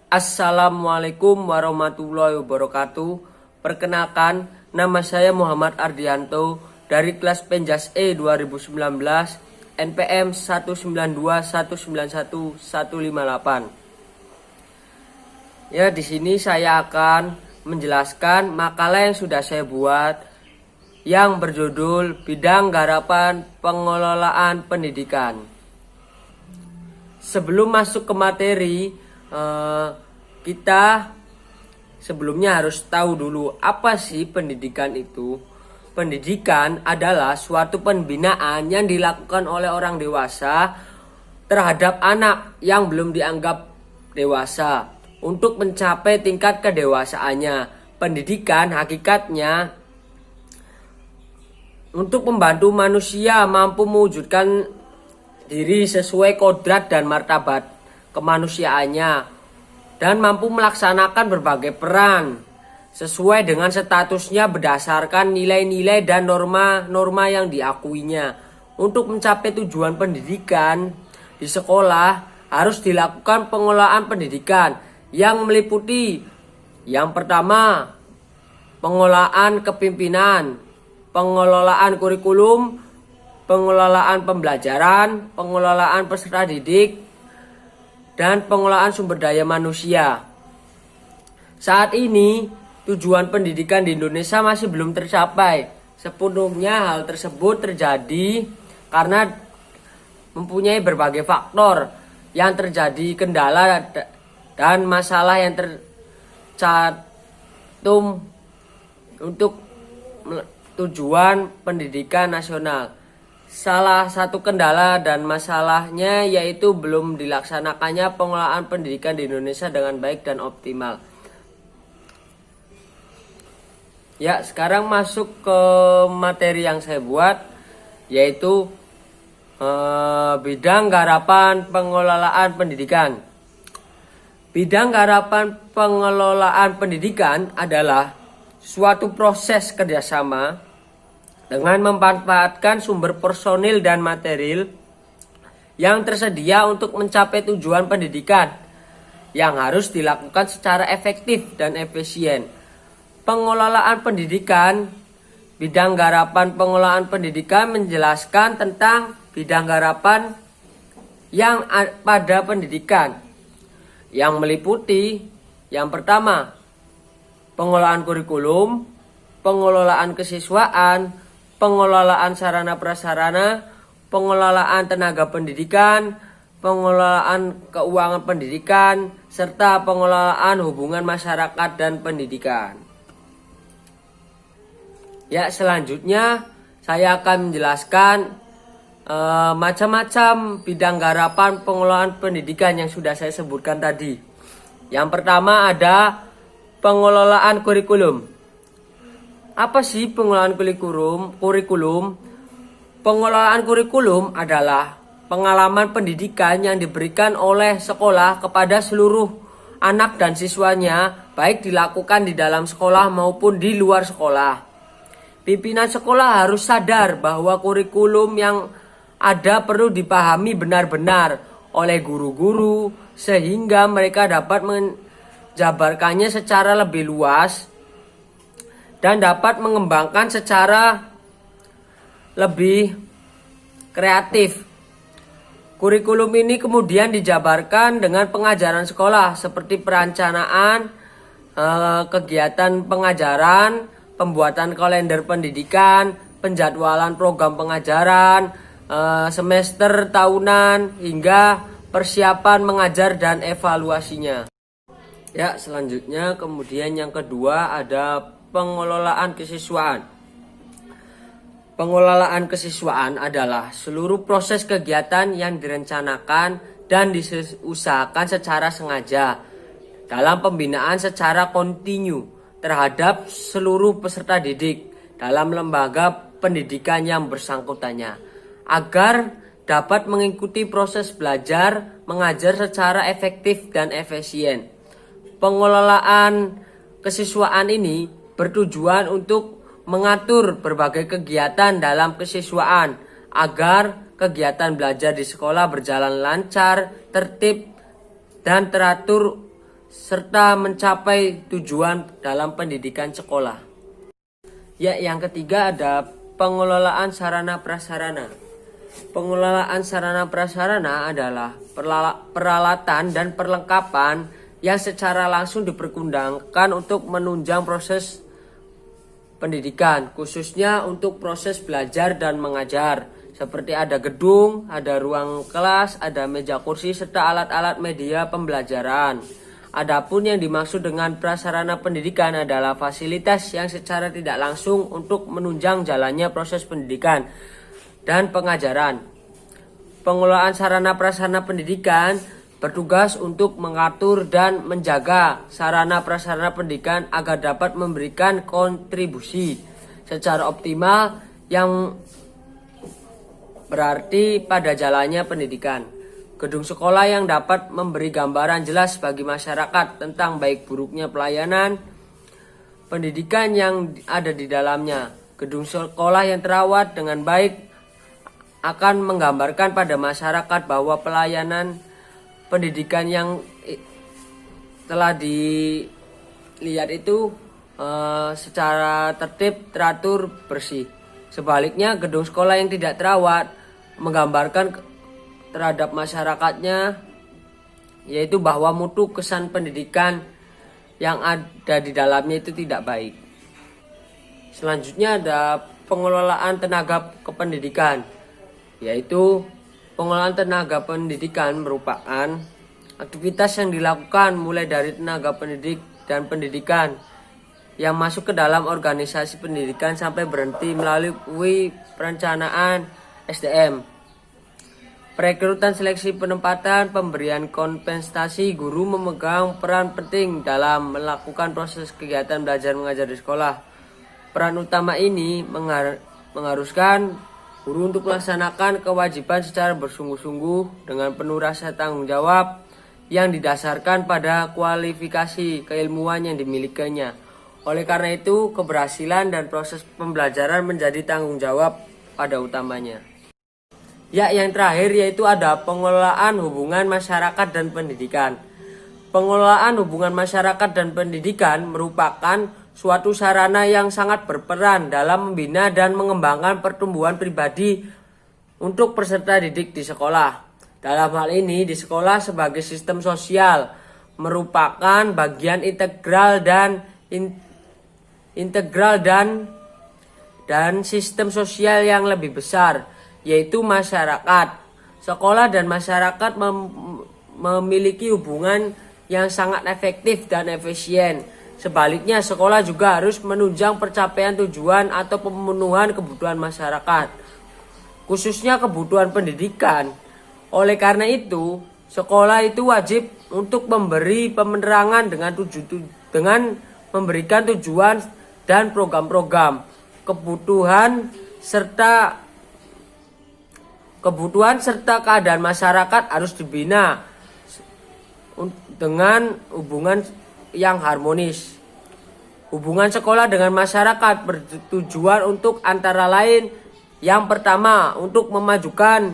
Assalamualaikum warahmatullahi wabarakatuh. Perkenalkan, nama saya Muhammad Ardianto dari kelas Penjas E 2019 NPM 192191158. Ya, di sini saya akan menjelaskan makalah yang sudah saya buat yang berjudul Bidang Garapan Pengelolaan Pendidikan. Sebelum masuk ke materi, kita sebelumnya harus tahu dulu apa sih pendidikan itu. Pendidikan adalah suatu pembinaan yang dilakukan oleh orang dewasa terhadap anak yang belum dianggap dewasa untuk mencapai tingkat kedewasaannya. Pendidikan hakikatnya untuk membantu manusia mampu mewujudkan diri sesuai kodrat dan martabat kemanusiaannya dan mampu melaksanakan berbagai peran sesuai dengan statusnya berdasarkan nilai-nilai dan norma-norma yang diakuinya. Untuk mencapai tujuan pendidikan di sekolah harus dilakukan pengelolaan pendidikan yang meliputi yang pertama, pengelolaan kepemimpinan, pengelolaan kurikulum, pengelolaan pembelajaran, pengelolaan peserta didik, dan pengelolaan sumber daya manusia. Saat ini, tujuan pendidikan di Indonesia masih belum tercapai. Sepenuhnya hal tersebut terjadi karena mempunyai berbagai faktor yang terjadi kendala dan masalah yang tercantum untuk tujuan pendidikan nasional. Salah satu kendala dan masalahnya yaitu belum dilaksanakannya pengelolaan pendidikan di Indonesia dengan baik dan optimal. Ya, sekarang masuk ke materi yang saya buat, yaitu bidang garapan pengelolaan pendidikan. Bidang garapan pengelolaan pendidikan adalah suatu proses kerjasama dengan memanfaatkan sumber personil dan material yang tersedia untuk mencapai tujuan pendidikan yang harus dilakukan secara efektif dan efisien. Pengelolaan pendidikan, bidang garapan pengelolaan pendidikan menjelaskan tentang bidang garapan yang pada pendidikan yang meliputi yang pertama, pengelolaan kurikulum, pengelolaan kesiswaan, pengelolaan sarana prasarana, pengelolaan tenaga pendidikan, pengelolaan keuangan pendidikan, serta pengelolaan hubungan masyarakat dan pendidikan. Ya, selanjutnya saya akan menjelaskan macam-macam bidang garapan pengelolaan pendidikan yang sudah saya sebutkan tadi. Yang pertama ada pengelolaan kurikulum. Apa sih pengelolaan kurikulum? Pengelolaan kurikulum adalah pengalaman pendidikan yang diberikan oleh sekolah kepada seluruh anak dan siswanya, baik dilakukan di dalam sekolah maupun di luar sekolah. Pimpinan sekolah harus sadar bahwa kurikulum yang ada perlu dipahami benar-benar oleh guru-guru sehingga mereka dapat menjabarkannya secara lebih luas dan dapat mengembangkan secara lebih kreatif. Kurikulum ini kemudian dijabarkan dengan pengajaran sekolah seperti perencanaan kegiatan pengajaran, pembuatan kalender pendidikan, penjadwalan program pengajaran, semester tahunan, hingga persiapan mengajar dan evaluasinya. Ya, selanjutnya kemudian yang kedua ada pengelolaan kesiswaan. Pengelolaan kesiswaan adalah seluruh proses kegiatan yang direncanakan dan diusahakan secara sengaja dalam pembinaan secara kontinu terhadap seluruh peserta didik dalam lembaga pendidikan yang bersangkutannya agar dapat mengikuti proses belajar mengajar secara efektif dan efisien. Pengelolaan kesiswaan ini bertujuan untuk mengatur berbagai kegiatan dalam kesiswaan agar kegiatan belajar di sekolah berjalan lancar, tertib, dan teratur serta mencapai tujuan dalam pendidikan sekolah. Ya, yang ketiga ada pengelolaan sarana prasarana. Pengelolaan sarana prasarana adalah peralatan dan perlengkapan yang secara langsung dipergunakan untuk menunjang proses pendidikan, khususnya untuk proses belajar dan mengajar. Seperti ada gedung, ada ruang kelas, ada meja kursi, serta alat-alat media pembelajaran. Adapun yang dimaksud dengan prasarana pendidikan adalah fasilitas yang secara tidak langsung untuk menunjang jalannya proses pendidikan dan pengajaran. Pengelolaan sarana prasarana pendidikan bertugas untuk mengatur dan menjaga sarana prasarana pendidikan agar dapat memberikan kontribusi secara optimal yang berarti pada jalannya pendidikan. Gedung sekolah yang dapat memberi gambaran jelas bagi masyarakat tentang baik buruknya pelayanan pendidikan yang ada di dalamnya. Gedung sekolah yang terawat dengan baik akan menggambarkan pada masyarakat bahwa pelayanan pendidikan yang telah dilihat itu secara tertib, teratur, bersih. Sebaliknya, gedung sekolah yang tidak terawat menggambarkan terhadap masyarakatnya yaitu bahwa mutu kesan pendidikan yang ada di dalamnya itu tidak baik. Selanjutnya ada pengelolaan tenaga kependidikan, yaitu pengelolaan tenaga pendidikan merupakan aktivitas yang dilakukan mulai dari tenaga pendidik dan pendidikan yang masuk ke dalam organisasi pendidikan sampai berhenti melalui perencanaan SDM, perekrutan, seleksi, penempatan, pemberian kompensasi. Guru memegang peran penting dalam melakukan proses kegiatan belajar mengajar di sekolah. Peran utama ini mengharuskan guru untuk melaksanakan kewajiban secara bersungguh-sungguh dengan penuh rasa tanggung jawab yang didasarkan pada kualifikasi keilmuan yang dimilikinya. Oleh karena itu, keberhasilan dan proses pembelajaran menjadi tanggung jawab pada utamanya. Ya, yang terakhir yaitu ada pengelolaan hubungan masyarakat dan pendidikan. Pengelolaan hubungan masyarakat dan pendidikan merupakan suatu sarana yang sangat berperan dalam membina dan mengembangkan pertumbuhan pribadi untuk peserta didik di sekolah. Dalam hal ini, di sekolah sebagai sistem sosial merupakan bagian integral dan sistem sosial yang lebih besar, yaitu masyarakat. Sekolah dan masyarakat memiliki hubungan yang sangat efektif dan efisien. Sebaliknya, sekolah juga harus menunjang pencapaian tujuan atau pemenuhan kebutuhan masyarakat, khususnya kebutuhan pendidikan. Oleh karena itu, sekolah itu wajib untuk memberi penerangan dengan memberikan tujuan dan program-program, kebutuhan serta keadaan masyarakat harus dibina dengan hubungan yang harmonis. Hubungan sekolah dengan masyarakat bertujuan untuk antara lain, yang pertama, untuk memajukan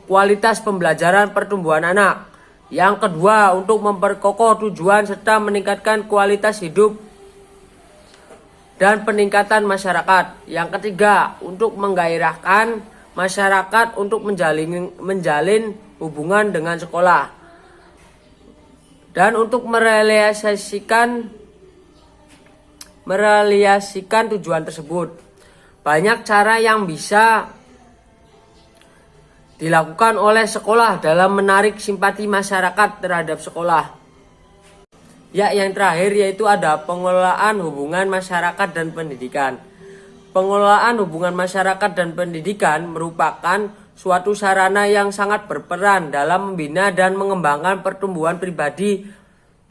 kualitas pembelajaran pertumbuhan anak. Yang kedua, untuk memperkokoh tujuan serta meningkatkan kualitas hidup dan peningkatan masyarakat. Yang ketiga, untuk menggairahkan masyarakat untuk menjalin hubungan dengan sekolah dan untuk merealisasikan tujuan tersebut. Banyak cara yang bisa dilakukan oleh sekolah dalam menarik simpati masyarakat terhadap sekolah. Ya, yang terakhir yaitu ada pengelolaan hubungan masyarakat dan pendidikan. Pengelolaan hubungan masyarakat dan pendidikan merupakan suatu sarana yang sangat berperan dalam membina dan mengembangkan pertumbuhan pribadi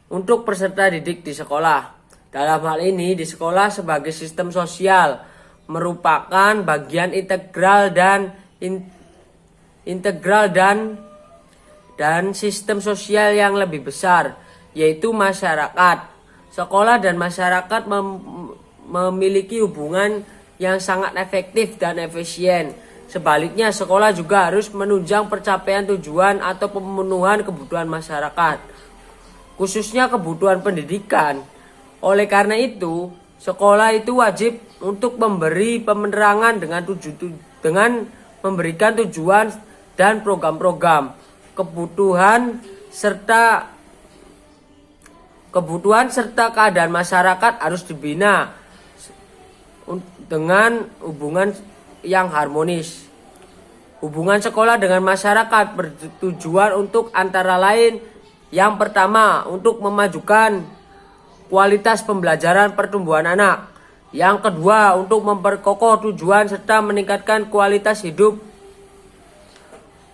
untuk peserta didik di sekolah. Dalam hal ini, di sekolah sebagai sistem sosial merupakan bagian integral dan sistem sosial yang lebih besar, yaitu masyarakat. Sekolah dan masyarakat memiliki hubungan yang sangat efektif dan efisien. Sebaliknya, sekolah juga harus menunjang pencapaian tujuan atau pemenuhan kebutuhan masyarakat, khususnya kebutuhan pendidikan. Oleh karena itu, sekolah itu wajib untuk memberi penerangan dengan memberikan tujuan dan program-program kebutuhan serta keadaan masyarakat harus dibina dengan hubungan yang harmonis. Hubungan sekolah dengan masyarakat bertujuan untuk antara lain yang pertama untuk memajukan kualitas pembelajaran pertumbuhan anak. Yang kedua untuk memperkokoh tujuan serta meningkatkan kualitas hidup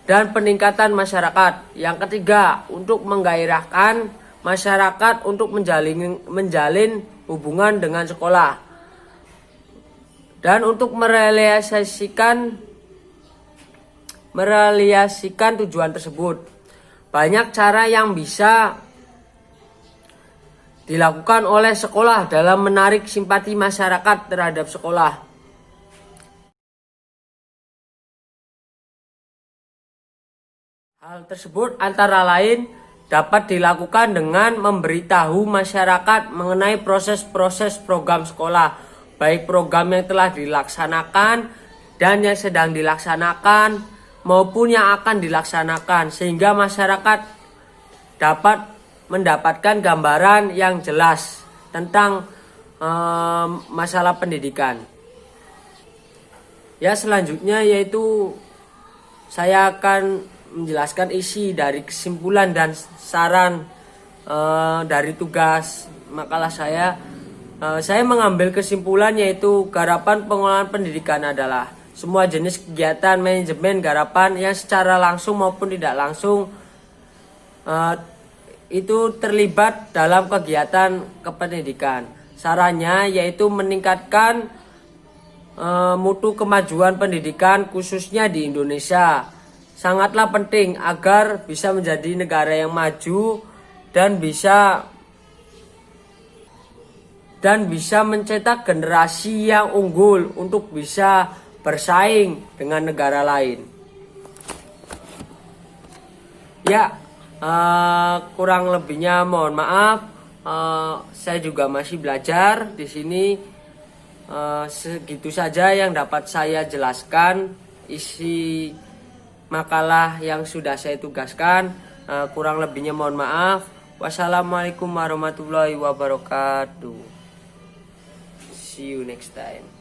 dan peningkatan masyarakat. Yang ketiga untuk menggairahkan masyarakat untuk menjalin hubungan dengan sekolah. Dan untuk merealisasikan tujuan tersebut, banyak cara yang bisa dilakukan oleh sekolah dalam menarik simpati masyarakat terhadap sekolah. Hal tersebut antara lain dapat dilakukan dengan memberitahu masyarakat mengenai proses-proses program sekolah, baik program yang telah dilaksanakan dan yang sedang dilaksanakan maupun yang akan dilaksanakan, sehingga masyarakat dapat mendapatkan gambaran yang jelas tentang masalah pendidikan. Ya, selanjutnya yaitu saya akan menjelaskan isi dari kesimpulan dan saran dari tugas makalah saya. Saya mengambil kesimpulan yaitu garapan pengelolaan pendidikan adalah semua jenis kegiatan manajemen garapan yang secara langsung maupun tidak langsung itu terlibat dalam kegiatan kependidikan. Sarannya yaitu meningkatkan mutu kemajuan pendidikan khususnya di Indonesia. Sangatlah penting agar bisa menjadi negara yang maju dan bisa mencetak generasi yang unggul untuk bisa bersaing dengan negara lain. Ya, kurang lebihnya mohon maaf. Saya juga masih belajar di sini. Segitu saja yang dapat saya jelaskan isi makalah yang sudah saya tugaskan. Kurang lebihnya mohon maaf. Wassalamualaikum warahmatullahi wabarakatuh. See you next time.